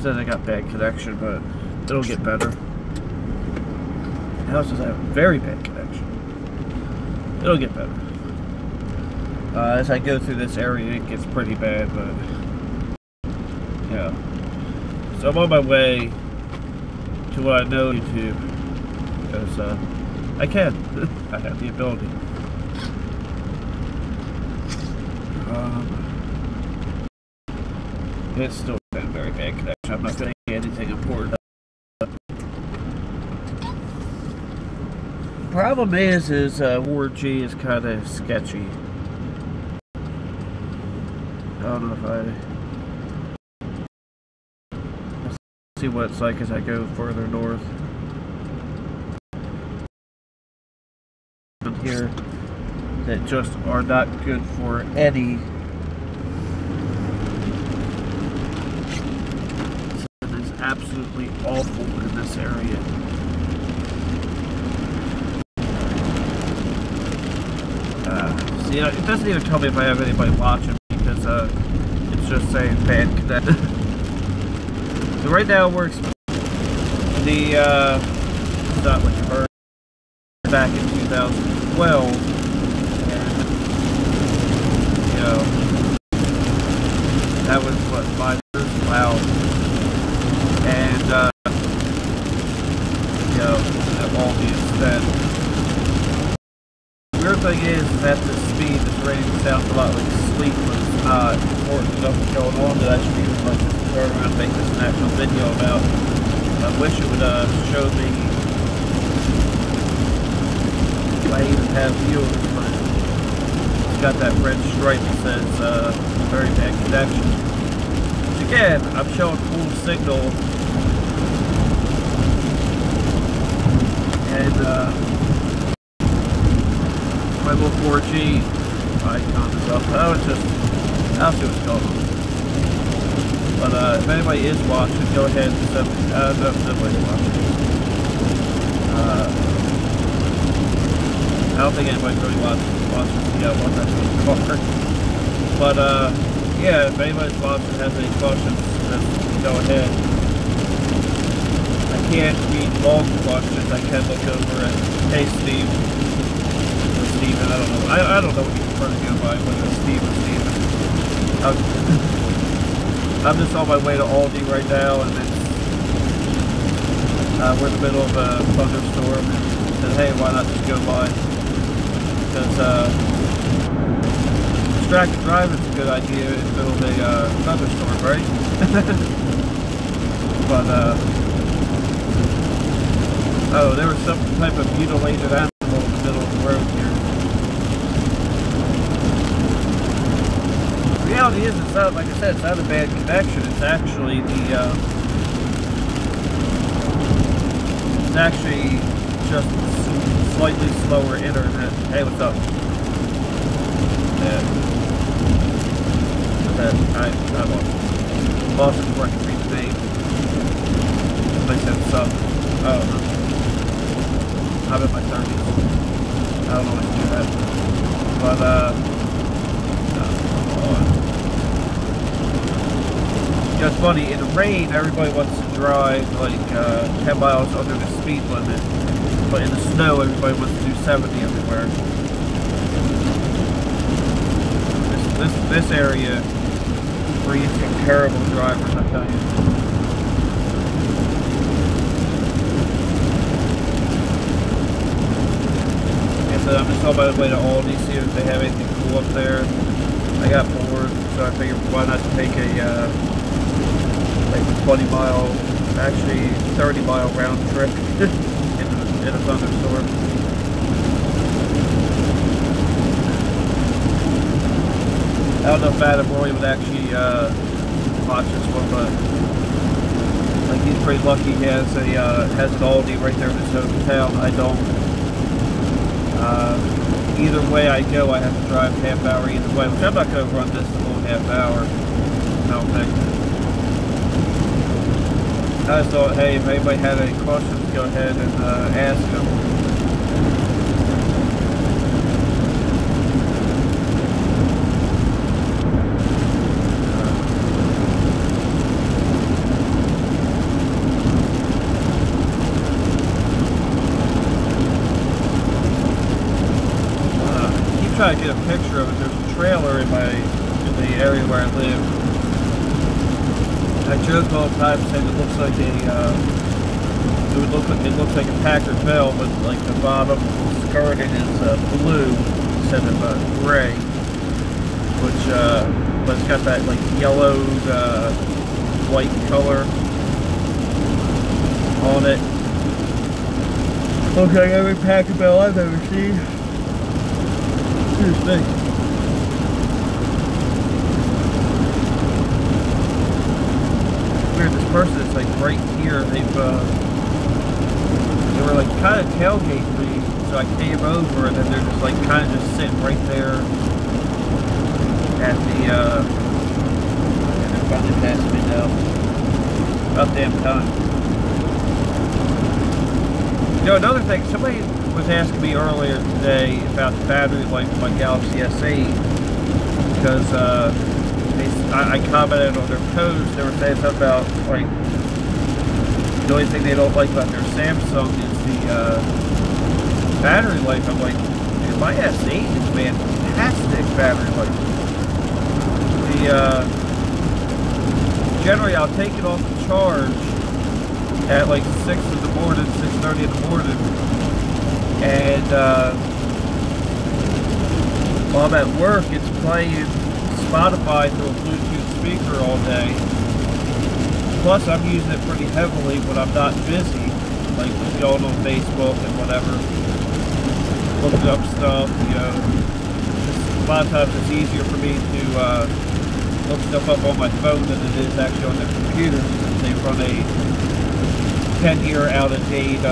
said I got bad connection, but it'll get better. The house does have very bad connection. It'll get better. As I go through this area, it gets pretty bad, but yeah. So I'm on my way to what I know YouTube, because I can. I have the ability. It's still got very bad connection. I'm not going to get anything important. Problem is Ward G is kind of sketchy. I don't know if I'll see what it's like as I go further north. Here that just are not good for any. It is absolutely awful in this area. See, it doesn't even tell me if I have anybody watching because it's just saying bad connection. So right now it works. The not what you heard back in 2012, and you know that was what, 5 years? Wow. And you know, that all being said, the weird thing is at this speed, this rating sounds a lot like sleep, but it's not. Important stuff is going on that I should even like to turn around and make this an actual video about. I wish it would show me if I even have viewers, but it's got that red stripe that says very bad connection. Which again, I'm showing full signal, and my little 4G icon is up. I'll see what's going on. But if anybody is watching, go ahead and send me. Nobody's watching. I don't think anybody's really watching the one that's in the car. But yeah, if anybody's watching has any questions, just go ahead. I can't read long questions. I can look over at Hey Steve or Steven. I don't know. I don't know what you prefer to go by, whether it's Steve or Steven. I'm just on my way to Aldi right now, and we're in the middle of a thunderstorm, and said, hey, why not just go by? Because distracted driving is a good idea in the middle of a thunderstorm, right? But oh, there was some type of mutilated animal in the middle of the road here. The reality is, it's not, like I said, it's not a bad connection. It's actually it's actually just slightly slower internet. Hey, what's up? Yeah. I'm lost it before I can read the name. Somebody said what's up. Oh, I'm in my 30s. I don't know what to do that. But, it's funny, in the rain, everybody wants to drive like 10 miles under the speed limit, but in the snow, everybody wants to do 70 everywhere. This area breeds some terrible drivers, I tell you. And so I'm just on my way to Aldi, see if they have anything cool up there. I got bored, so I figured why not take a like 20-mile, actually 30-mile round trip in a thunderstorm. I don't know if Adam Roy would actually watch this one, but like he's pretty lucky. He has an Aldi right there in his hometown. I don't. Either way I go, I have to drive half hour either way, which I'm not going to run this the whole half hour. I don't think. I just thought, hey, if anybody had any questions, go ahead and ask them. try to get a picture of it. There's a trailer in the area where I live. I joke all the time saying it looks like it looks like a Packard Bell, but like the bottom skirting is blue instead of gray, which but it's got that like yellowed white color on it. Looks like every Packard Bell I've ever seen. Here's the thing. Weird, this person is like right here. They were like kind of tailgate me, so I came over, and then they're just like kind of just sitting right there at the and they're finally passing me now. About damn time. You know, another thing, somebody was asking me earlier today about the battery life of my Galaxy S8, because I commented on their post. They were saying something about, like, the only thing they don't like about their Samsung is the battery life. I'm like, dude, my S8 is fantastic battery life. Generally I'll take it off the charge at like 6 in the morning, 6:30 in the morning, and while I'm at work, it's playing Spotify through a Bluetooth speaker all day. Plus, I'm using it pretty heavily when I'm not busy, like just going on Facebook and whatever, looking up stuff. You know, a lot of times it's easier for me to look stuff up on my phone than it is actually on the computer, since they run a 10-year out-of-date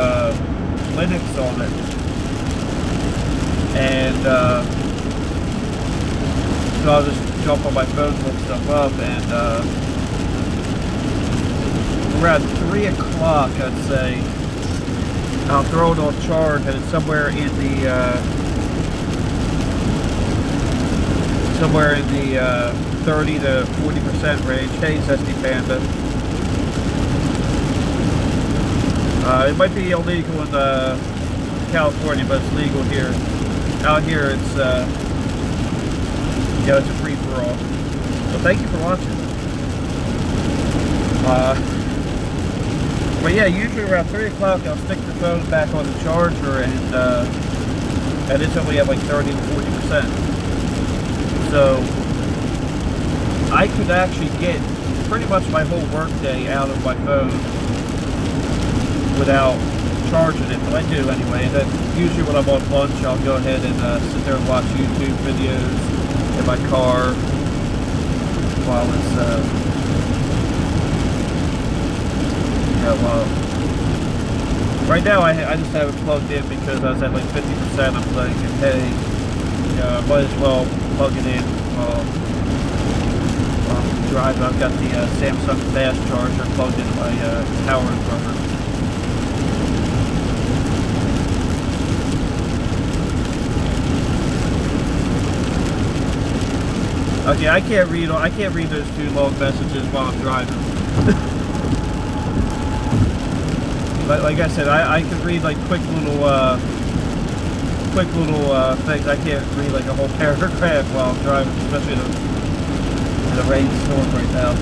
Linux on it. And so I'll just jump on my phone, look stuff up, and around 3 o'clock, I'd say, I'll throw it on charge, and it's somewhere in the 30 to 40% range. Hey, Zesty Panda. It might be illegal in California, but it's legal here. Out here, it's yeah, it's a free-for-all. So thank you for watching. But yeah, usually around 3 o'clock, I'll stick the phone back on the charger, and it's only at like 30 to 40%. So I could actually get pretty much my whole workday out of my phone without charging it, but I do anyway. And then usually when I'm on lunch, I'll go ahead and sit there and watch YouTube videos in my car while it's right now I just have it plugged in because I was at like 50%. I'm thinking, hey, you know, I might as well plug it in while I'm driving. I've got the Samsung fast charger plugged into my power inverter. Okay, I can't read those 2 long messages while I'm driving. Like I said, I can read like quick little things. I can't read like a whole paragraph while I'm driving, especially in a rainstorm right now.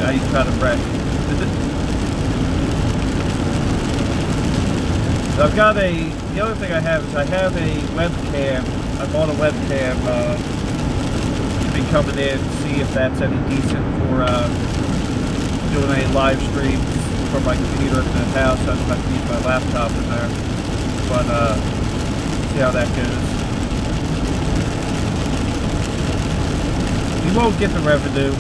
I try to wreck. I've got the other thing I have is I have a webcam. I bought a webcam to be coming in to see if that's any decent for doing any live streams from my computer at the house. I just have to use my laptop in there. But see how that goes. You won't get the revenue.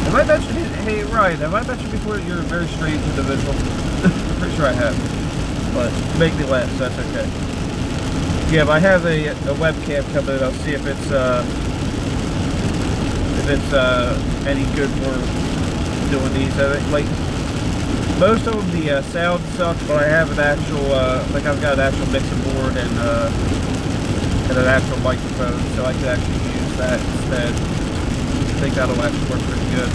Have I mentioned it? Hey Ryan, have I mentioned before that you're a very strange individual? I'm pretty sure I have. But make me laugh, so that's okay. Yeah, but I have a webcam coming in. I'll see if it's any good for doing these. Like most of them, the sound sucks, but I have an actual like I've got an actual mixing board and an actual microphone, so I could actually use that instead. I think that'll actually work pretty good.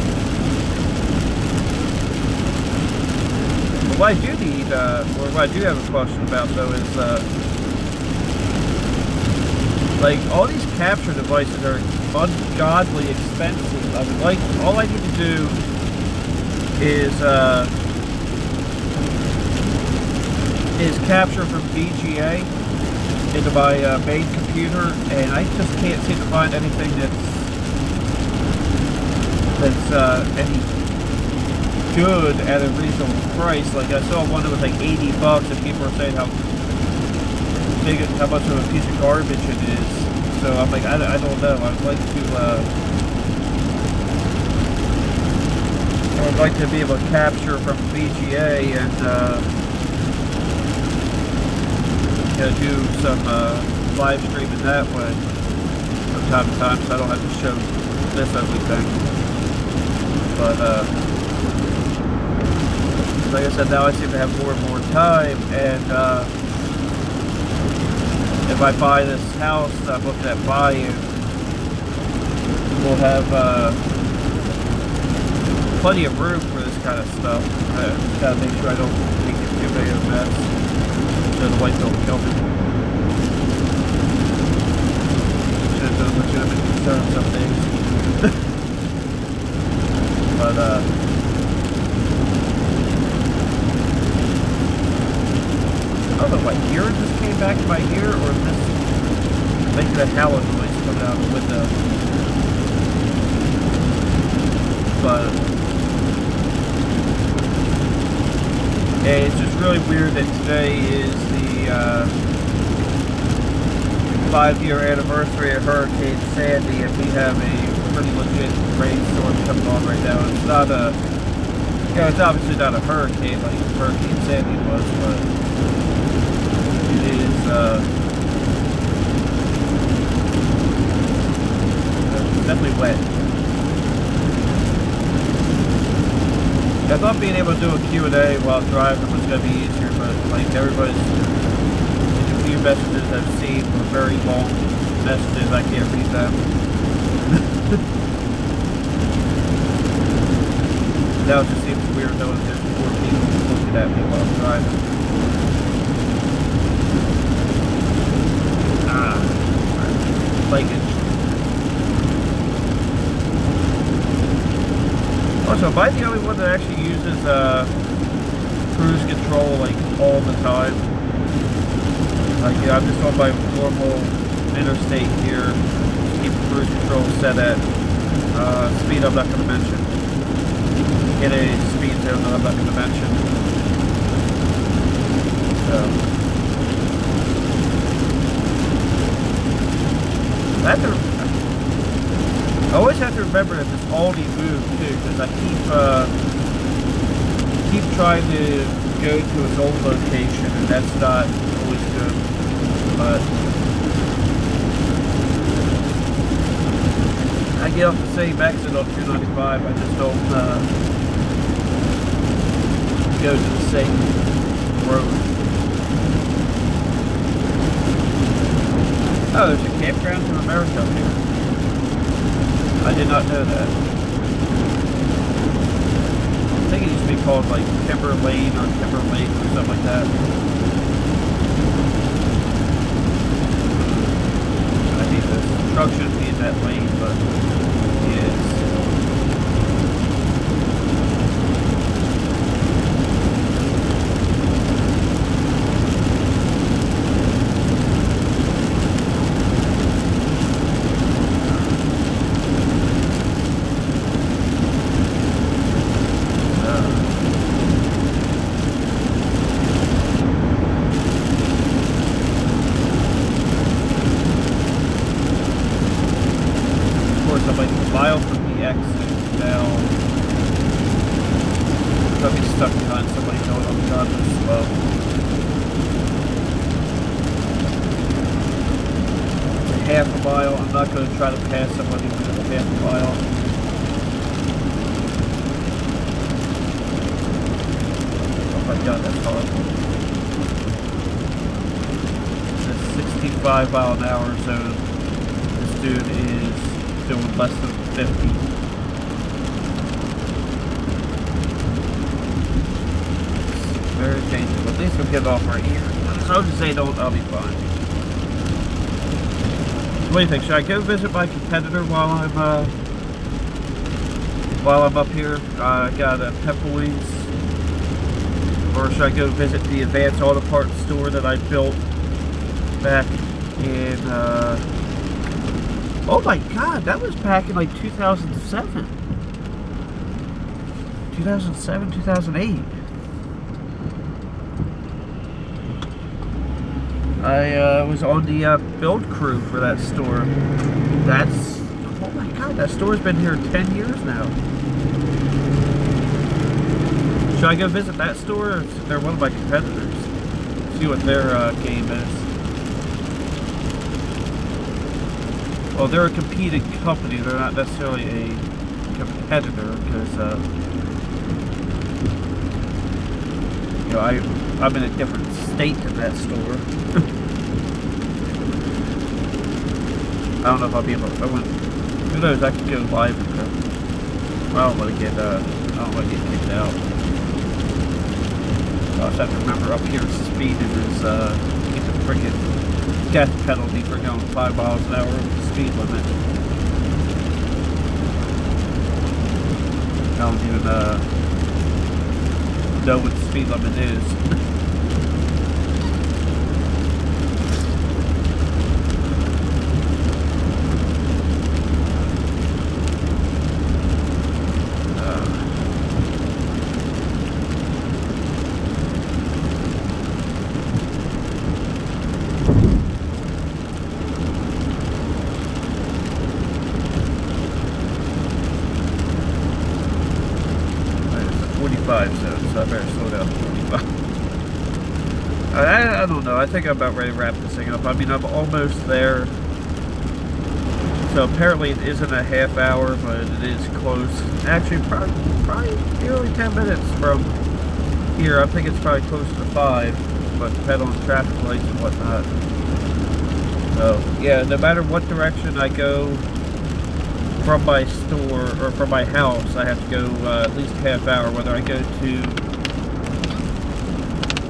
what I do need, or what I do have a question about though is, like, all these capture devices are ungodly expensive. I would like, all I need to do is capture from VGA into my main computer, and I just can't seem to find anything that's any good at a reasonable price. Like, I saw one that was like $80, and people were saying how much of a piece of garbage it is. So I'm like, I don't know. I'd like to be able to capture from VGA and do some live streaming that way from time to time, so I don't have to show this everything. But like I said, now I seem to have more and more time, and if I buy this house that I'm looking at buying, we'll have plenty of room for this kind of stuff. I just gotta make sure I don't make it too big of a mess, so the wife don't kill me. Should have done legitimate concern some days. But I don't know what ear just came back to my ear, or is this making a howling noise coming out of the window. But it's just really weird that today is the 5-year anniversary of Hurricane Sandy, and we have a pretty legit rainstorm coming on right now. It's not a, it's obviously not a hurricane like Hurricane Sandy was, but it is definitely wet. I thought being able to do a Q&A while driving was going to be easier, but like everybody's, the few messages I've seen were very long messages. I can't read them. Now it just seems weird knowing there's 4 people looking at me while I'm driving. Like it. Also, am I the only one that actually uses cruise control like all the time? Like, yeah, I'm just on my normal interstate here. Keep cruise control set at speed I'm not going to mention. In a speed zone that I'm not going to mention. So, I always have to remember that this Aldi moved too, because I keep trying to go to its old location, and that's not always good. But I get off the same exit on 295. I just don't go to the same road. Oh, there's a campground in America here. I did not know that. I think it used to be called like Timber Lane or Timber Lake or something like that. I hate this. The truck shouldn't be in that lane, but it is. Try to pass somebody within half a mile. Oh my god, that's horrible. It's a 65 mile an hour zone. This dude is doing less than 50. Very changeable. At least we'll get it off right here. As long as they don't, I'll be fine. What do you think? Should I go visit my competitor while I'm up here? I got a Pepperleys. Or should I go visit the Advanced Auto Parts store that I built back in, oh my god, that was back in like 2007. 2007, 2008. I was on the build crew for that store. That's, oh my god, that store's been here 10 years now. Should I go visit that store, or they're one of my competitors? See what their game is. Well, they're a competing company. They're not necessarily a competitor because, you know, I'm in a different state than that store. I don't know if I'll be able to. Who knows? I could go live with them. I don't want to get. I don't want to get kicked out. I'll just have to remember up here speed is get the freaking death penalty for going 5 miles an hour over the speed limit. I don't even know what the speed limit is. So I better slow down to 45. I don't know. I think I'm about ready to wrap this thing up. I mean, I'm almost there. So apparently it isn't a half hour, but it is close. Actually, probably nearly 10 minutes from here. I think it's probably close to 5, but depending on traffic lights and whatnot. So, yeah, no matter what direction I go from my store or from my house, I have to go at least a half hour, whether I go to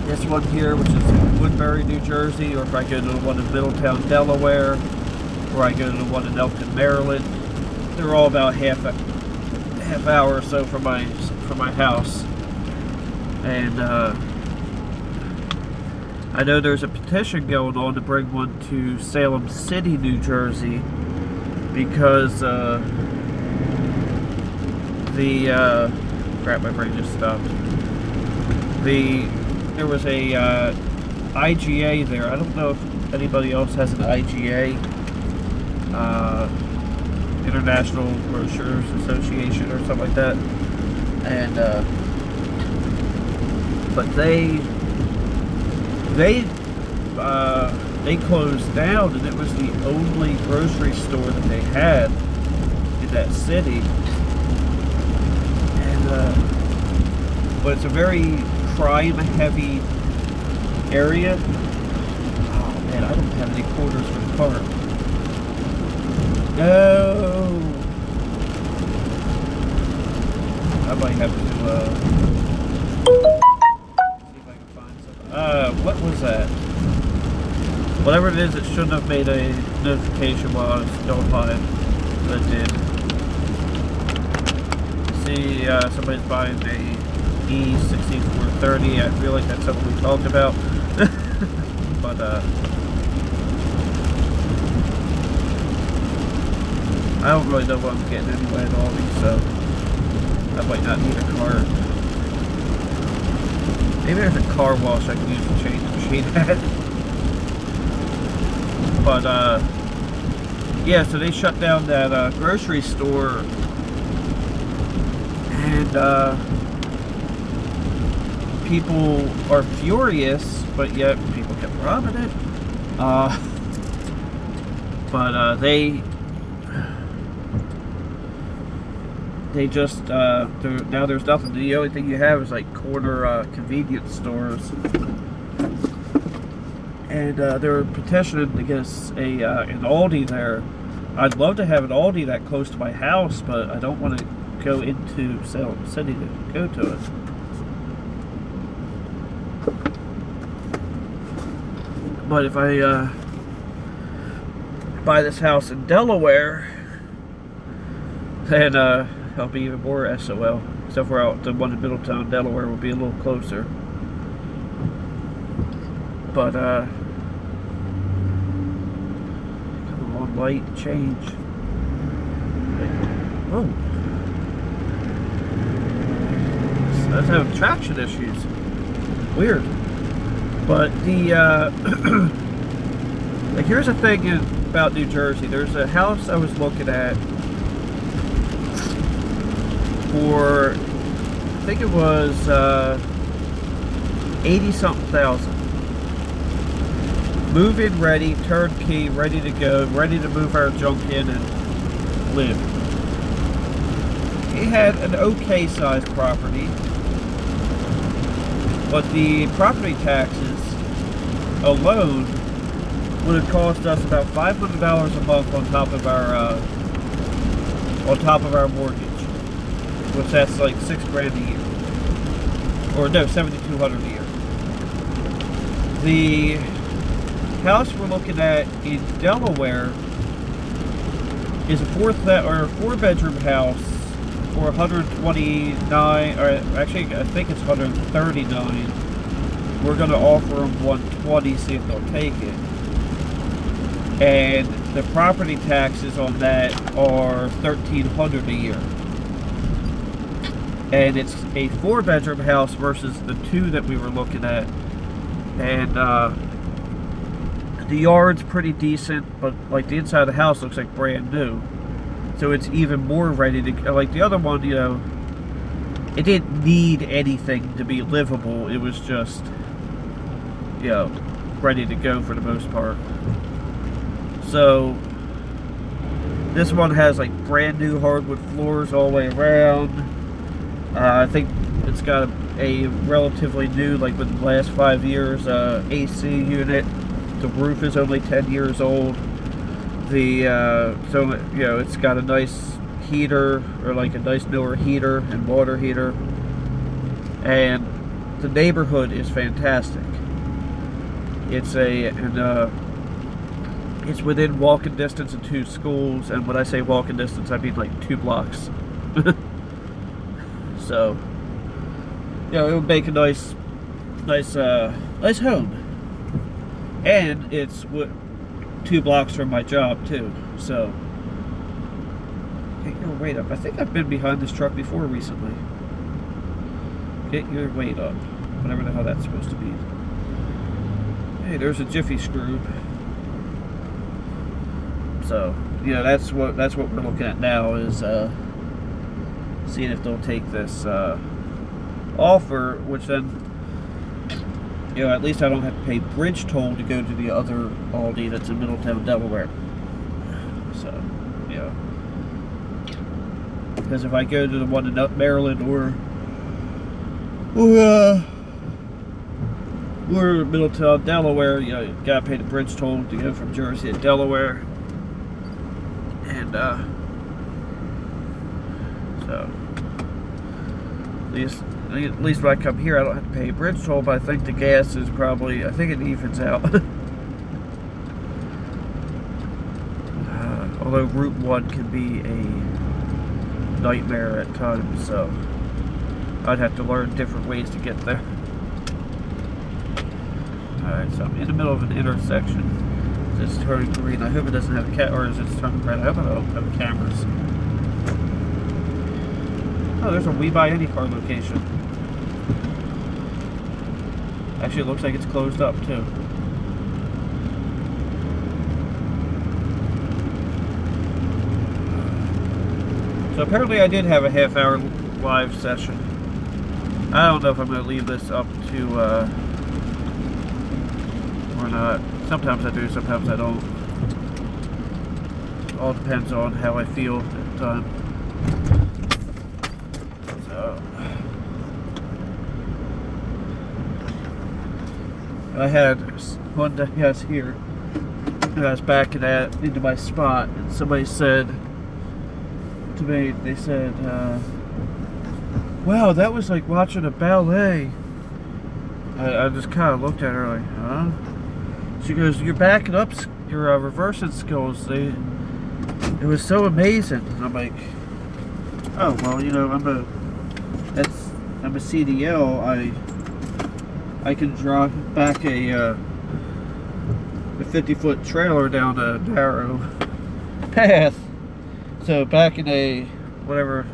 this one here, which is in Woodbury, New Jersey, or if I go to the one in Middletown, Delaware, or I go to the one in Elkton, Maryland. They're all about half hour or so from my house. And I know there's a petition going on to bring one to Salem City, New Jersey, because crap, my brain just stopped. There was a IGA there. I don't know if anybody else has an IGA, International Grocers Association or something like that, and but they closed down, and it was the only grocery store that they had in that city. And but it's a very crime-heavy area. Oh man, I don't have any quarters for the car. No, I might have to see if I can find something. What was that? Whatever it is, it shouldn't have made a notification while I was still live, but it did. See, somebody's buying a E6430. I feel like that's something we talked about. But, I don't really know what I'm getting anyway at Aldi, so I might not need a car. Maybe there's a car wash I can use to change the machine at. But, yeah, so they shut down that grocery store, and people are furious, but yet people kept robbing it. But they just, now there's nothing. The only thing you have is like corner convenience stores. And they're petitioning to get us an Aldi there. I'd love to have an Aldi that close to my house, but I don't want to go into Salem City to go to it. But if I buy this house in Delaware, then I'll be even more SOL. Except for out the one in Middletown, Delaware will be a little closer. But come on, light, change. Oh. That's having traction issues. Weird. But the like, here's the thing about New Jersey. There's a house I was looking at for, I think it was 80-something thousand. Move-in ready, turnkey, ready to go, ready to move our junk in and live. It had an okay sized property, but the property taxes alone would have cost us about $500 a month on top of our mortgage, which that's like $6 grand a year, or no, $7,200 a year. The house we're looking at in Delaware is a four-bedroom house for 129, or actually I think it's 139. We're going to offer them 120, see if they'll take it. And the property taxes on that are $1,300 a year. And it's a four-bedroom house versus the two that we were looking at. And the yard's pretty decent, but like the inside of the house looks like brand new. So it's even more ready to, like the other one, you know, it didn't need anything to be livable. It was just, you know, ready to go for the most part. So this one has like brand new hardwood floors all the way around. I think it's got a relatively new, like within the last 5 years, AC unit. The roof is only 10 years old. So you know, it's got a nice heater, or like a nice newer heater and water heater. And the neighborhood is fantastic. It's it's within walking distance of 2 schools, and when I say walking distance, I mean like 2 blocks. So, you know, it would make a nice home. And it's 2 blocks from my job too. So, get your weight up. I think I've been behind this truck before recently. Get your weight up. Whatever the hell that's supposed to be. Hey, there's a jiffy screw. So, you know, that's what we're looking at now, is seeing if they'll take this offer, which then, you know, at least I don't have to pay bridge toll to go to the other Aldi that's in Middletown, Delaware. So, you know, because if I go to the one in Maryland or Middletown, Delaware, you know, you gotta pay the bridge toll to go from Jersey to Delaware. And so at least when I come here, I don't have to pay a bridge toll, but I think the gas is probably, I think it evens out. Although Route 1 can be a nightmare at times, so I'd have to learn different ways to get there. Alright, so I'm in the middle of an intersection. It's turning green. I hope it doesn't have a or is it turning red? I hope I don't have cameras. Oh, there's a We Buy Any Car location. Actually, it looks like it's closed up too. So apparently I did have a half-hour live session. I don't know if I'm going to leave this up to or not. Sometimes I do, sometimes I don't. All depends on how I feel at the time. So, I had one day I was here, and I was backing into my spot, and somebody said to me, they said, wow, that was like watching a ballet. I just kind of looked at her like, huh? She goes, your backing up, your reversing skills, it was so amazing. And I'm like, oh, well, you know, I'm a CDL. I can drive back a 50-foot trailer down a narrow path. So back in a however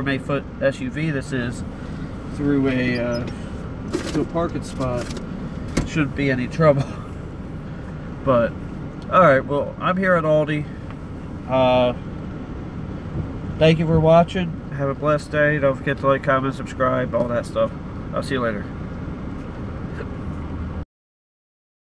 many foot SUV this is, through to a parking spot, shouldn't be any trouble. But alright, well, I'm here at Aldi. Thank you for watching. Have a blessed day. Don't forget to like, comment, subscribe, all that stuff. I'll see you later.